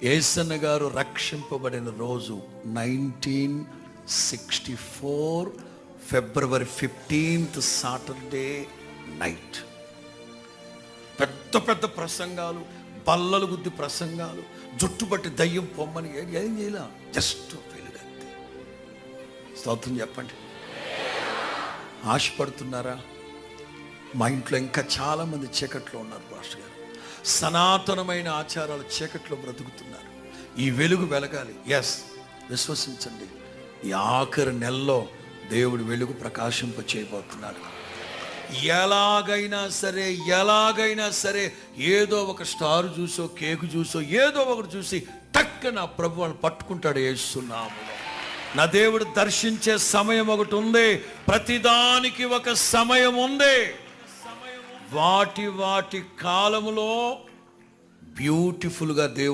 యేసన్న గారు రక్షింపబడిన రోజు 1964 ఫిబ్రవరి 15th సాటర్డే నైట్. పెద్ద పెద్ద ప్రసంగాలు, బల్లలు గుద్ది ప్రసంగాలు, జుట్టుబట్టి దయ్యం పొమ్మని ఏం చేయలే, జస్ట్ వెలుగంతే. స్తోత్రం చెప్పండి. ఆశపడుతున్నారా? మా ఇంట్లో ఇంకా చాలామంది చీకట్లో ఉన్నారు పాస్టర్ గారు. సనాతనమైన ఆచారాలు చీకట్లో బ్రతుకుతున్నారు. ఈ వెలుగు వెలగాలి. ఎస్, విశ్వసించండి. ఈ ఆఖరి నెలలో దేవుడు వెలుగు ప్రకాశింప చేయబోతున్నాడు. ఎలాగైనా సరే ఏదో ఒక స్టార్ చూసో, కేకు చూసో, ఏదో ఒకటి చూసి టక్కున ప్రభువుని పట్టుకుంటాడు యేసునామములో. నా దేవుడు దర్శించే సమయం ఒకటి ఉంది. ప్రతిదానికి ఒక సమయం ఉంది. వాటి కాలములో బ్యూటిఫుల్గా దేవుడు